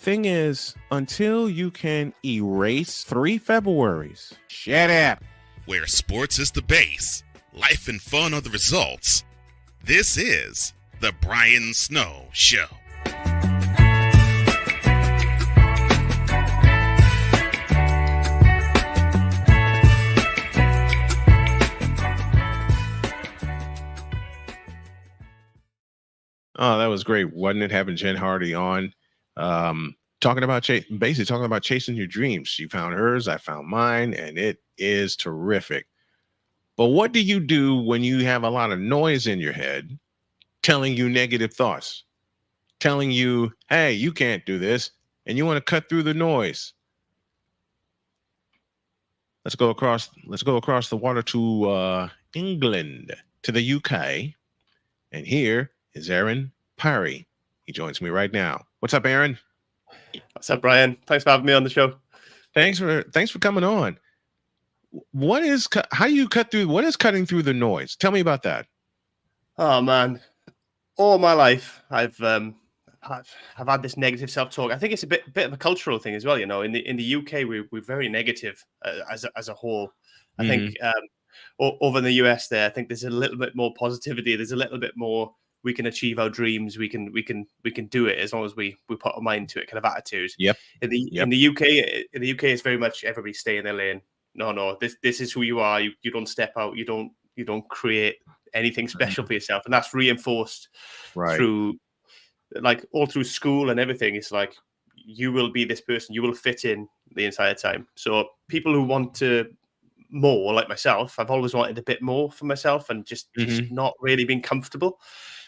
thing is, until you can erase 3 Februaries, shut up. Where sports is the base, life and fun are the results. This is The Brian Snow Show. Oh, that was great, wasn't it? Having Jen Hardy on, talking about chasing your dreams. She found hers, I found mine, and it is terrific. But what do you do when you have a lot of noise in your head telling you negative thoughts, telling you, hey, you can't do this, and you want to cut through the noise? Let's go across the water to England, to the UK. And here is Aaron Parry. He joins me right now. What's up, Aaron? What's up, Brian? Thanks for having me on the show. Thanks for coming on. What is cutting through the noise? Tell me about that. Oh man, all my life I've had this negative self-talk. I think it's a bit of a cultural thing as well. You know, in the UK we're very negative as a whole. I think over in the US there, I think there's a little bit more positivity. There's a little bit more. We can achieve our dreams. We can do it as long as we put our mind to it. Kind of attitude. Yep. In the UK, it's very much everybody stay in their lane. No. This is who you are. You don't step out. You don't create anything special for yourself, and that's reinforced through, like, all through school and everything. It's like you will be this person. You will fit in the entire time. So people who want to more, like myself, I've always wanted a bit more for myself, and just not really been comfortable.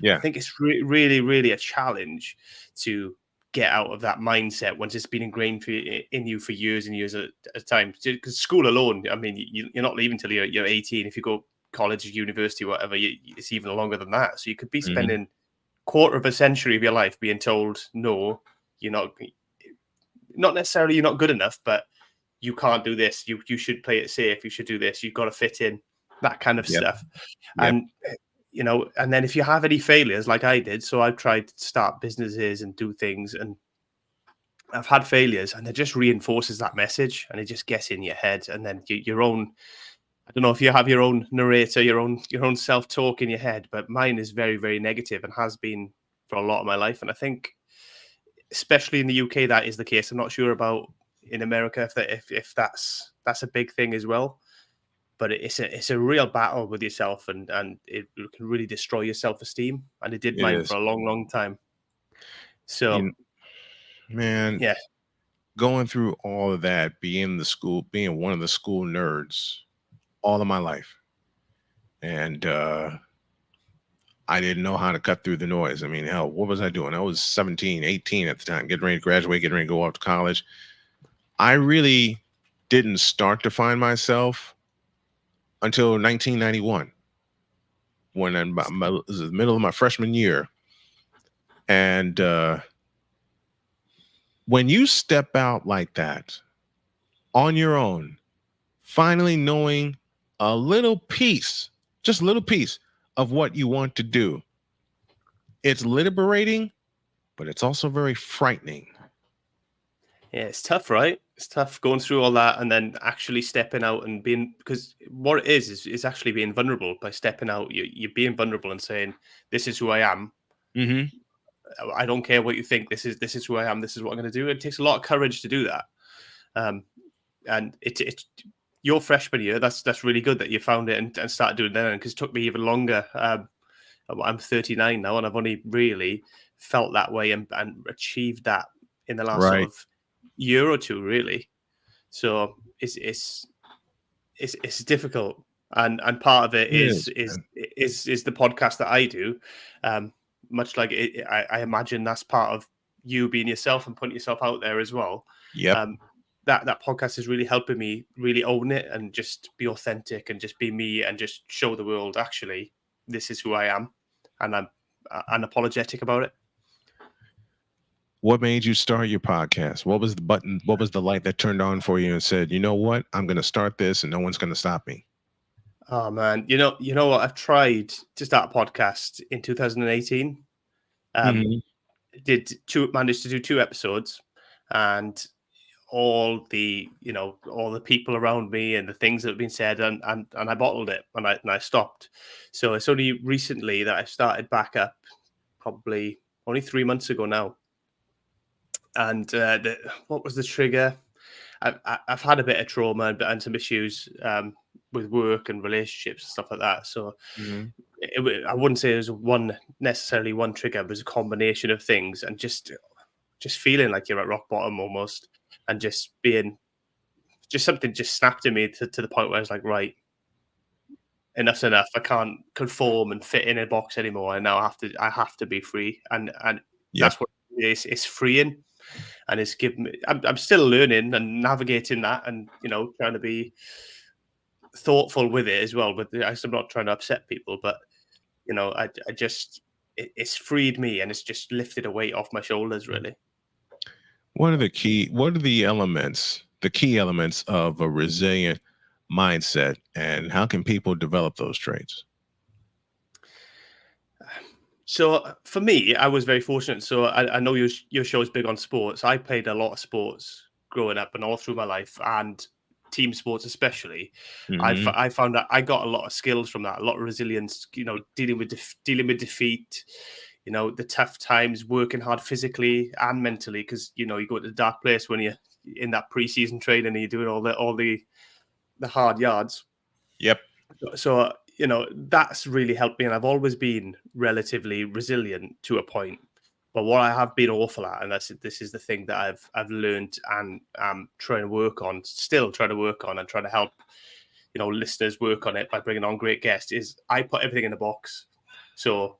Yeah, I think it's really a challenge to get out of that mindset once it's been ingrained in you for years and years at a time. Because school alone, I mean, you're not leaving till you're 18. If you go college, university, whatever, it's even longer than that. So you could be spending quarter of a century of your life being told, no, you're not necessarily you're not good enough, but you can't do this. You should play it safe. You should do this. You've got to fit in, that kind of stuff. And you know, and then if you have any failures, like I did, so I've tried to start businesses and do things, and I've had failures, and it just reinforces that message, and it just gets in your head, and then your own. I don't know if you have your own narrator, your own self-talk in your head, but mine is very, very negative and has been for a lot of my life. And I think, especially in the UK, that is the case. I'm not sure about in America if that's a big thing as well. But it's a real battle with yourself, and it can really destroy your self-esteem. And it did mine for a long time. So, going through all of that, being one of the school nerds all of my life. And I didn't know how to cut through the noise. I mean, hell, what was I doing? I was 17, 18 at the time, getting ready to graduate, getting ready to go off to college. I really didn't start to find myself until 1991, when it was the middle of my freshman year. And when you step out like that on your own, finally knowing a little piece, just a little piece of what you want to do, it's liberating, but it's also very frightening. Yeah, it's tough, right? It's tough going through all that and then actually stepping out and being, because what it is actually being vulnerable. By stepping out, you're being vulnerable and saying, this is who I am. I don't care what you think. This is who I am. This is what I'm going to do. It takes a lot of courage to do that. And it's your freshman year. That's really good that you found it and started doing that, because it took me even longer. I'm 39 now, and I've only really felt that way and achieved that in the last sort of year or two, really. So it's difficult, and part of it is the podcast that I do. Much like I imagine that's part of you being yourself and putting yourself out there as well. That podcast is really helping me really own it and just be authentic and just be me and just show the world, actually, this is who I am, and I'm unapologetic about it. What made you start your podcast? What was the button? What was the light that turned on for you and said, you know what, I'm going to start this and no one's going to stop me? Oh man, you know what? I've tried to start a podcast in 2018. Managed to do 2 episodes, and all the people around me and the things that have been said, and I bottled it, and I stopped. So it's only recently that I started back up, probably only 3 months ago now. And what was the trigger? I've had a bit of trauma and some issues with work and relationships and stuff like that. So Hmm. I wouldn't say there's necessarily one trigger, but it was a combination of things, and just feeling like you're at rock bottom almost, and just being just something just snapped in me to the point where I was like, right, enough's enough. I can't conform and fit in a box anymore. And now I have to be free. And Yep. that's what it is. It's freeing, and it's given me. I'm still learning and navigating that, and trying to be thoughtful with it as well. But I'm not trying to upset people, but I just it's freed me, and it's just lifted a weight off my shoulders. Really. What are the key elements of a resilient mindset, and how can people develop those traits? So for me, I was very fortunate. So I know your show is big on sports. I played a lot of sports growing up and all through my life, and team sports especially. Hmm. I found that I got a lot of skills from that, a lot of resilience. Dealing with defeat. The tough times, working hard physically and mentally, because you go to the dark place when you're in that preseason training and you're doing all the hard yards. Yep. So that's really helped me, and I've always been relatively resilient to a point. But what I have been awful at, and this is the thing that I've learned and trying to work on, still trying to work on, and trying to help listeners work on it by bringing on great guests, is I put everything in a box. So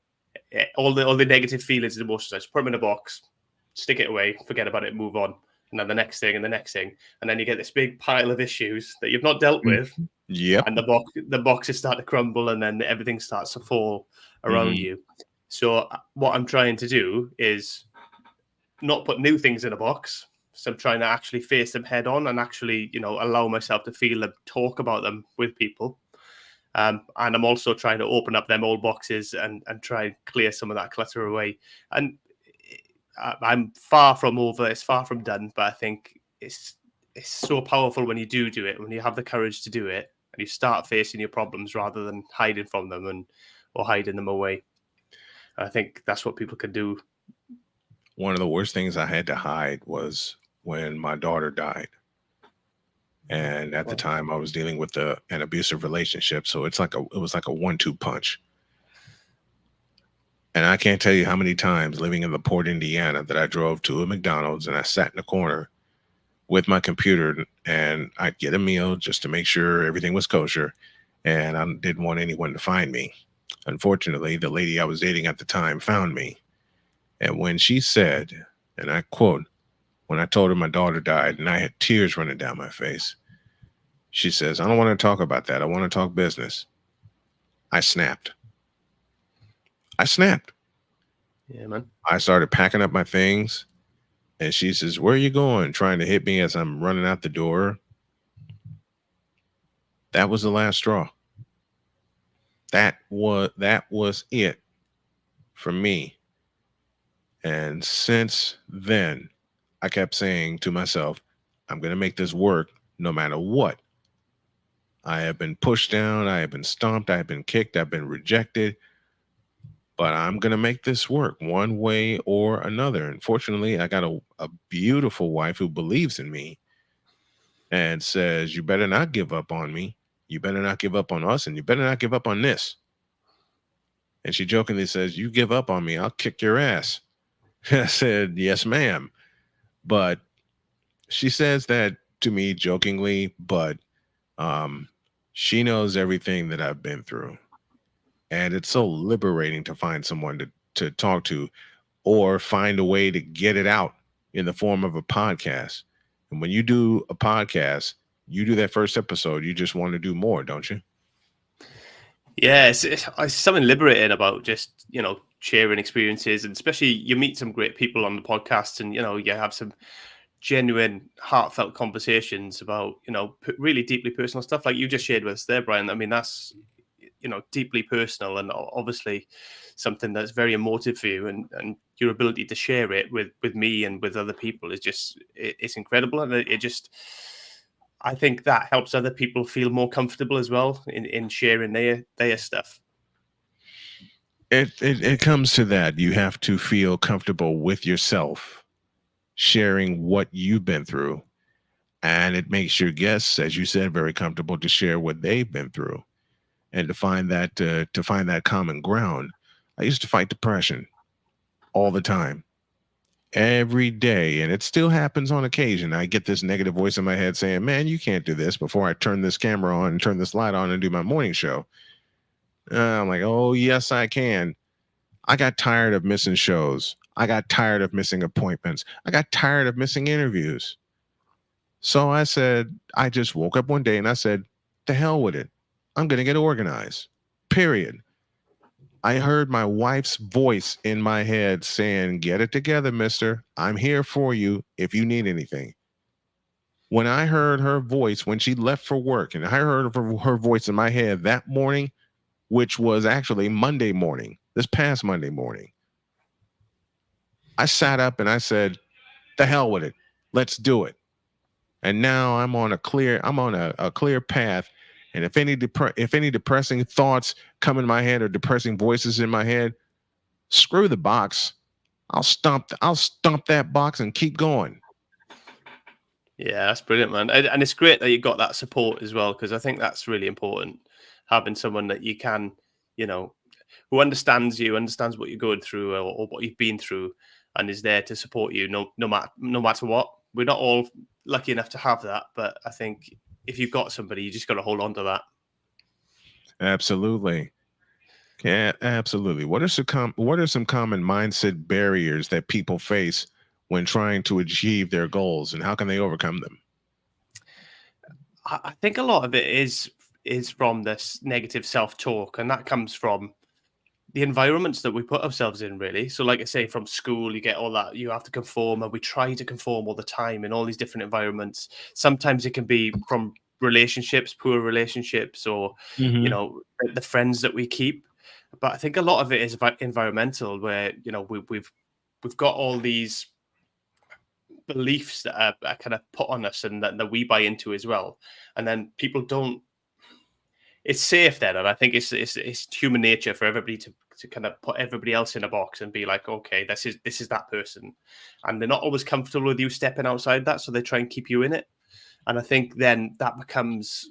all the negative feelings and emotions, I just put them in a box, stick it away, forget about it, move on, and then the next thing and the next thing, and then you get this big pile of issues that you've not dealt Mm. with, Yep. and the boxes start to crumble, and then everything starts to fall around Hmm. you. So what I'm trying to do is not put new things in a box. So I'm trying to actually face them head on, and actually allow myself to feel them, talk about them with people. And I'm also trying to open up them old boxes and try and clear some of that clutter away. And I'm far from over. It's far from done, but I think it's so powerful when you do it, when you have the courage to do it, and you start facing your problems rather than hiding from them or hiding them away. I think that's what people can do. One of the worst things I had to hide was when my daughter died. And at the Well, time I was dealing with an abusive relationship. So it was like a 1-2 punch. And I can't tell you how many times living in LaPorte, Indiana, that I drove to a McDonald's and I sat in the corner with my computer and I'd get a meal just to make sure everything was kosher. And I didn't want anyone to find me. Unfortunately, the lady I was dating at the time found me. And when she said, and I quote, when I told her my daughter died and I had tears running down my face, she says, "I don't want to talk about that. I want to talk business." I snapped. I snapped. yeah, man. I started packing up my things. And she says, "Where are you going?" Trying to hit me as I'm running out the door. That was the last straw. That was it for me. And since then, I kept saying to myself, I'm going to make this work no matter what. I have been pushed down, I have been stomped, I have been kicked, I've been rejected, but I'm going to make this work one way or another. And fortunately, I got a beautiful wife who believes in me and says, "You better not give up on me. You better not give up on us, and you better not give up on this." And she jokingly says, "You give up on me, I'll kick your ass." I said, "Yes, ma'am." But she says that to me jokingly, but um, she knows everything that I've been through. And it's so liberating to find someone to talk to or find a way to get it out in the form of a podcast. And when you do a podcast, you do that first episode, you just want to do more, don't you? Yeah, it's something liberating about just sharing experiences, and especially you meet some great people on the podcast, and you have some genuine, heartfelt conversations about really deeply personal stuff like you just shared with us there, Brian. I mean, that's deeply personal, and obviously something that's very emotive for you, and your ability to share it with me and with other people is just it's incredible, and it just I think that helps other people feel more comfortable as well in sharing their stuff. It comes to that. You have to feel comfortable with yourself sharing what you've been through, and it makes your guests, as you said, very comfortable to share what they've been through, and to find that common ground. I used to fight depression all the time, every day, and it still happens on occasion. I get this negative voice in my head saying, "Man, you can't do this," before I turn this camera on and turn this light on and do my morning show. I'm like, "Oh yes, I can." I got tired of missing shows. I got tired of missing appointments. I got tired of missing interviews. So I said, I just woke up one day and I said, the hell with it. I'm going to get organized. Period. I heard my wife's voice in my head saying, get it together, mister. I'm here for you if you need anything. When I heard her voice when she left for work, and I heard her voice in my head that morning, which was actually Monday morning, this past Monday morning, I sat up and I said, the hell with it. Let's do it. And now I'm on a clear path. And if any depressing thoughts come in my head or depressing voices in my head, screw the box. I'll stomp that box and keep going. Yeah, that's brilliant, man. And it's great that you got that support as well, because I think that's really important. Having someone that you can, you know, who understands you, understands what you're going through, or what you've been through, and is there to support you no matter what. We're not all lucky enough to have that, but I think if you've got somebody, you just got to hold on to that. Absolutely. Yeah, absolutely. What are some common mindset barriers that people face when trying to achieve their goals, and how can they overcome them? I think a lot of it is from this negative self-talk, and that comes from the environments that we put ourselves in, really. So like I say, from school you get all that, you have to conform, and we try to conform all the time in all these different environments. Sometimes it can be from relationships, poor relationships, or Hmm. the friends that we keep. But I think a lot of it is environmental, where we've got all these beliefs that are kind of put on us, and that we buy into as well, and then people don't. It's safe then, and I think it's human nature for everybody to kind of put everybody else in a box and be like, okay, this is that person, and they're not always comfortable with you stepping outside that, so they try and keep you in it. And I think then that becomes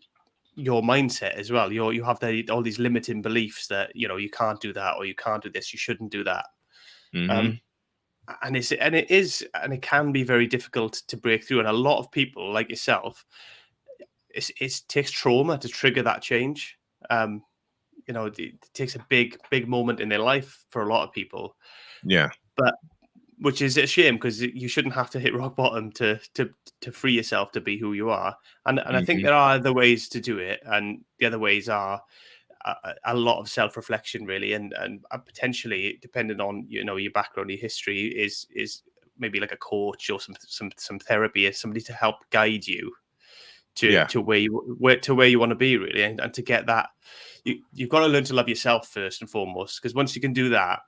your mindset as well. You have all these limiting beliefs that you can't do that, or you can't do this, you shouldn't do that. Hmm. Um, and it can be very difficult to break through. And a lot of people like yourself, it takes trauma to trigger that change. Um, it takes a big moment in their life for a lot of people, Yeah. but which is a shame, because you shouldn't have to hit rock bottom to free yourself to be who you are. And I think Hmm. there are other ways to do it, and the other ways are a lot of self-reflection, really, and potentially, depending on your background, your history, is maybe like a coach or some therapy, as somebody to help guide you Yeah. to where you want to be, really, and to get that. You've got to learn to love yourself first and foremost, because once you can do that,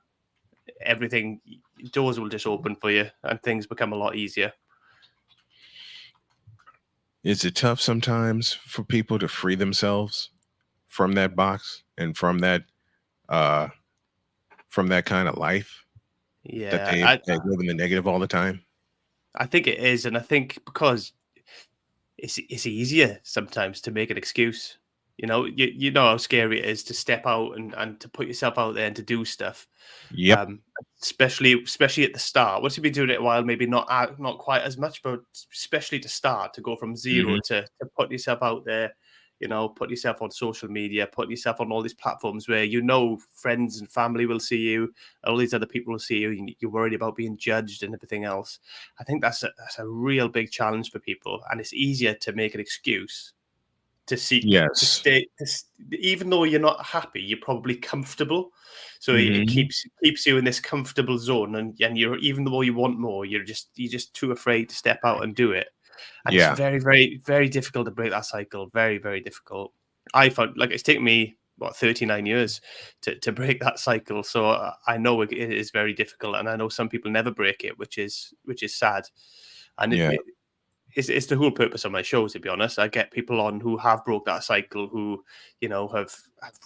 everything, doors will just open for you, and things become a lot easier. Is it tough sometimes for people to free themselves from that box and uh from that kind of life that Yeah, they live in the negative all the time? I think it is, and I think because it's easier sometimes to make an excuse. You know how scary it is to step out and to put yourself out there and to do stuff. Yep. Um, especially at the start. Once you've been doing it a while, maybe not quite as much, but especially to start, to go from zero Hmm. to put yourself out there. Put yourself on social media, put yourself on all these platforms where friends and family will see you, all these other people will see you. You're worried about being judged and everything else. I think that's a real big challenge for people, and it's easier to make an excuse to seek to Yes. stay even though you're not happy, you're probably comfortable, so it Hmm. keeps you in this comfortable zone, and you're, even though you want more, you're just too afraid to step out and do it. And it's Yeah. very, very, very difficult to break that cycle. Very, very difficult. I found, like, it's taken me 39 years to break that cycle. So I know it is very difficult, and I know some people never break it, which is sad. And Yeah. it's the whole purpose of my show, to be honest. I get people on who have broke that cycle, who have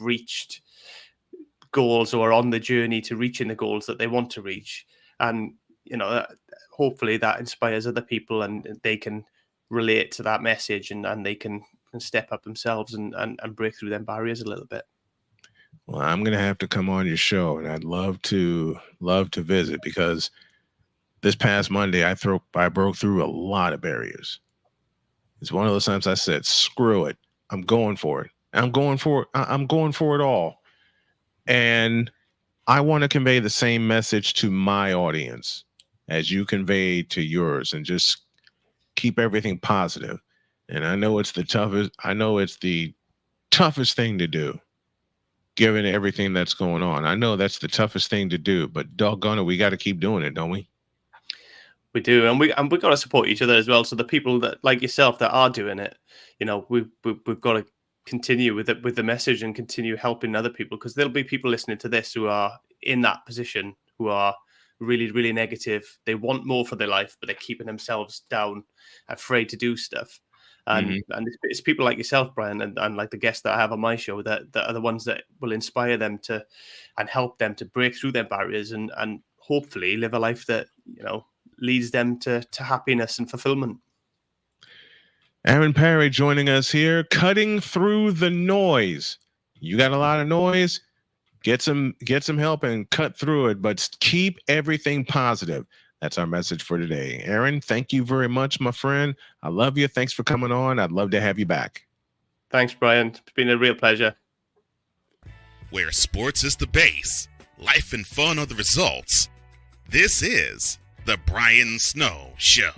reached goals or are on the journey to reaching the goals that they want to reach, and hopefully that inspires other people, and they can relate to that message, and they can step up themselves and break through them barriers a little bit. Well, I'm gonna have to come on your show, and I'd love to visit, because this past Monday I broke through a lot of barriers. It's one of those times I said, "Screw it, I'm going for it. I'm going for it all." And I want to convey the same message to my audience as you conveyed to yours, and just keep everything positive. And I know it's the toughest thing to do, given everything that's going on. I know that's the toughest thing to do, but doggone it, we got to keep doing it, don't we? We do, and we got to support each other as well. So the people that, like yourself, that are doing it, we've got to continue with the message and continue helping other people, because there'll be people listening to this who are in that position, who are really, really negative. They want more for their life, but they're keeping themselves down, afraid to do stuff. And it's people like yourself, Brian, and like the guests that I have on my show, that are the ones that will inspire them to, and help them to break through their barriers, and hopefully live a life that leads them to happiness and fulfillment. Aaron Perry joining us here, cutting through the noise. You got a lot of noise, get some help and cut through it, but keep everything positive. That's our message for today. Aaron, thank you very much, my friend. I love you. Thanks for coming on. I'd love to have you back. Thanks, Brian. It's been a real pleasure. Where sports is the base, life and fun are the results. This is the Brian Snow Show.